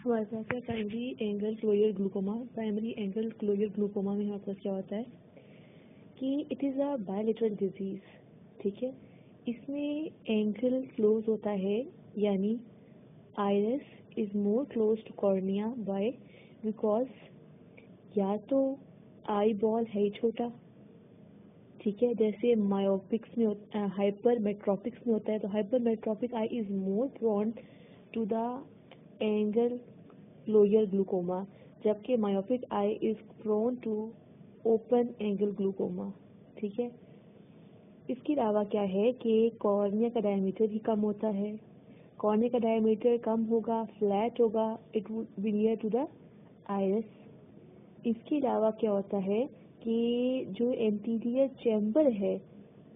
हमारे पास है primary angle closure glaucoma. Primary angle closure glaucoma में हमारे पास क्या होता है कि it is a bilateral disease, ठीक है। इसमें एंगल क्लोज होता है, यानी iris is more close to cornea by because या तो आई बॉल है ही छोटा, ठीक है, जैसे मायोपिक्स में हाइपर मेट्रोपिक्स में होता है, तो hypermetropic eye is more prone to the angle closure glaucoma, जबकि myopic eye is prone to open angle glaucoma, ठीक है। इसके अलावा क्या है कि कॉर्निया का डायमीटर भी कम होता है। कॉर्निया का डायमीटर कम होगा, फ्लैट होगा, it would be near to the iris. इसके अलावा क्या होता है कि जो एंटीरियर चैम्बर है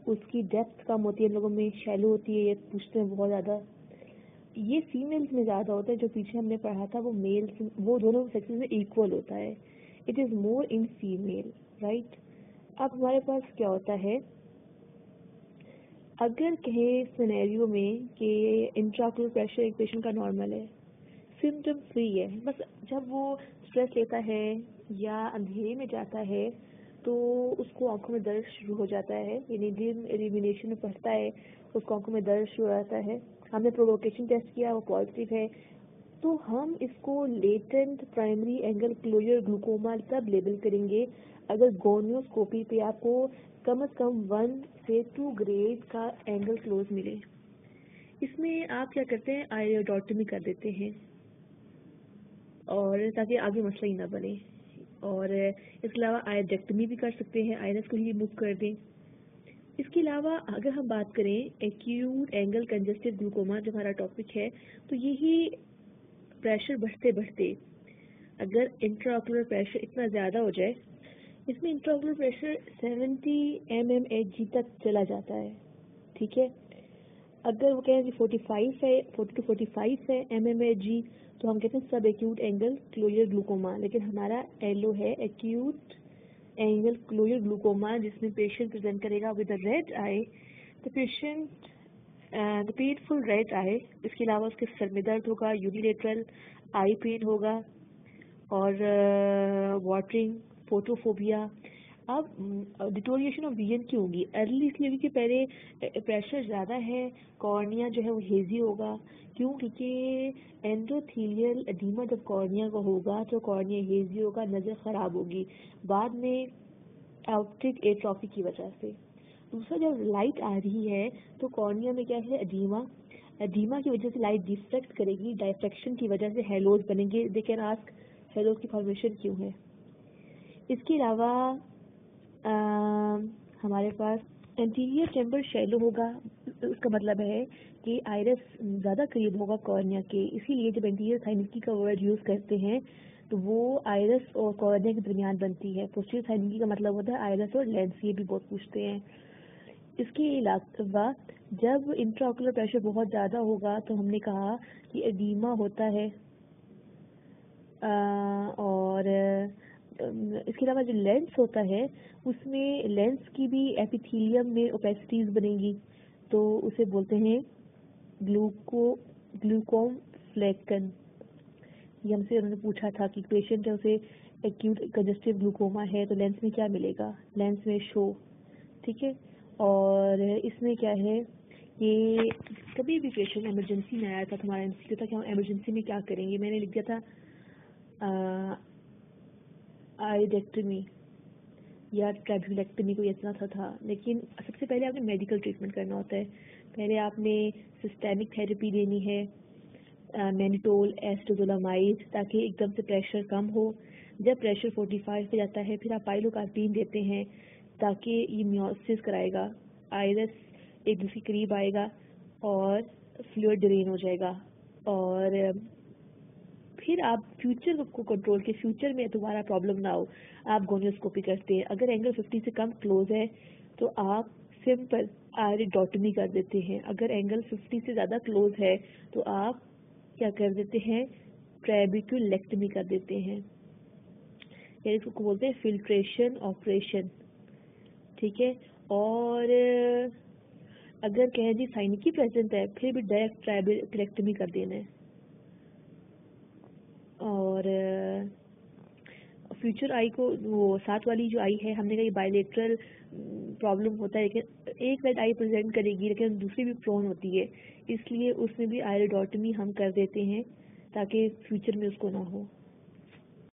उसकी डेप्थ कम होती है, इन लोगों में शैलो होती है, ये पूछते हैं बहुत ज़्यादा। ये फीमेल्स में ज़्यादा होता है, जो पीछे हमने पढ़ा था वो मेल्स, वो दोनों सेक्सेस में इक्वल होता है। It is more in female, right. अब हमारे पास क्या होता है, अगर कहे सिनेरियो में कि इंट्राऑक्यूलर प्रेशर एक पेशेंट का नॉर्मल है, सिम्टम फ्री है, बस जब वो स्ट्रेस लेता है या अंधेरे में जाता है तो उसको आंखों में दर्द शुरू हो जाता है, यानी ड्रीम एलिमिनेशन में पढ़ता है, उसको आंखों में दर्द शुरू हो जाता है। हमने प्रोवोकेशन टेस्ट किया, वो पॉजिटिव है, तो हम इसको latent primary angle closure glaucoma तब लेबल करेंगे अगर गोनियोस्कोपी पे आपको कम से कम 1 से 2 ग्रेड का एंगल क्लोज मिले। इसमें आप क्या करते हैं, आयोडोटमी कर देते हैं, और ताकि आगे मसला ही ना बने। और इसके अलावा आयोडेक्टमी भी कर सकते हैं, आइरिस को ही रिमूव कर दें। इसके अलावा अगर हम बात करें एक्यूट एंगल कंजेस्टिव ग्लूकोमा जो हमारा टॉपिक है, तो यही प्रेशर बढ़ते बढ़ते अगर इंट्राऑक्यूलर प्रेशर इतना ज़्यादा हो जाए, इसमें इंट्राऑक्यूलर प्रेशर 70 mmHg तक चला जाता है, ठीक है। अगर वो कहें कि 45 है, 40 to 45 है mmHg, तो हम कहते हैं सब एक्यूट एंगल क्लोजर ग्लूकोमा। लेकिन हमारा एलो है एक्यूट एंगल क्लोजर ग्लूकोमा, जिसमें पेशेंट प्रेजेंट करेगा with red eye, the patient the painful red eye. इसके अलावा उसके सर में दर्द होगा, यूनिलेटरल आई पेन होगा, और वाटरिंग, फोटोफोबिया। अब डिटोरिएशन ऑफ विजन क्यों होगी अर्ली, इसलिए क्योंकि पहले प्रेशर ज़्यादा है, कॉर्निया जो है वो हेजी होगा। क्यों? क्योंकि एंडोथेलियल एडीमा जब कॉर्निया का होगा तो कॉर्निया हेजी होगा, नज़र ख़राब होगी बाद में ऑप्टिक एट्रोफी की वजह से। दूसरा, जब लाइट आ रही है तो कॉर्निया में क्या है, एडीमा, एडीमा की वजह से लाइट डिफ्रेक्ट करेगी, डायफ्रेक्शन की वजह से हेलोज बनेंगे। दे कैन आस्क हेलोज की फॉर्मेशन क्यों है। इसके अलावा हमारे पास एंटीरियर चैम्बर शैलो होगा, उसका मतलब है कि आइरिस ज़्यादा करीब होगा कॉर्निया के, इसीलिए जब एंटीरियर साइनिकी का वर्ड यूज़ करते हैं तो वो आइरिस और कॉर्निया के दरमियान बनती है। पोस्टीरियर साइनिकी का मतलब होता है आइरिस और लेंस, ये भी बहुत पूछते हैं। इसके अलावा जब इंट्राऑक्यूलर प्रेशर बहुत ज़्यादा होगा तो हमने कहा कि एडीमा होता है, और इसके अलावा जो लेंस होता है उसमें लेंस की भी एपिथेलियम में ओपेसिटीज बनेंगी, तो उसे बोलते हैं ग्लूकोम फ्लेकन। ये हमसे उन्होंने पूछा था कि पेशेंट है, उसे एक्यूट कंजेस्टिव ग्लूकोमा है, तो लेंस में क्या मिलेगा, लेंस में शो, ठीक है। और इसमें क्या है, ये कभी भी पेशेंट एमरजेंसी में आया था तो हमारा एमसीक्यू था कि हम एमरजेंसी में क्या करेंगे। मैंने लिख दिया था आयोडेक्टमी या ट्रैबुलेक्टमी, कोई इतना था। लेकिन सबसे पहले आपने मेडिकल ट्रीटमेंट करना होता है। पहले आपने सिस्टेमिक थेरेपी देनी है, मैनिटोल, एस्टोजोलामाइड, ताकि एकदम से प्रेशर कम हो। जब प्रेशर 45 पे जाता है फिर आप पाइलोकार्पीन देते हैं ताकि ये मियोसिस कराएगा, आइरिस एक दूसरे करीब आएगा और फ्लूइड ड्रेन हो जाएगा, और फिर आप फ्यूचर को कंट्रोल के, फ्यूचर में दोबारा प्रॉब्लम ना हो, आप गोनियोस्कोपी करते हैं। अगर एंगल 50 से कम क्लोज है तो आप सिंपल आयोडोटमी कर देते हैं। अगर एंगल 50 से ज़्यादा क्लोज है तो आप क्या कर देते हैं, ट्रैबेक्युलेक्टमी कर देते हैं, यानी इसको बोलते हैं फिल्ट्रेशन ऑपरेशन, ठीक है। और अगर कहें जी साइनिकी प्रेजेंट है फिर भी डायरेक्ट ट्रैबेक्युलेक्टमी कर देना है। فیوچر آئی کو وہ ساتھ والی جو آئی ہے ہم نے کہا یہ بائیلیٹرل پرابلم ہوتا ہے لیکن ایک ریڈ آئی پریزنٹ کرے گی لیکن دوسری بھی پرون ہوتی ہے اس لیے اس میں بھی آئیریڈوٹمی ہم کر دیتے ہیں تاکہ فیوچر میں اس کو نہ ہو.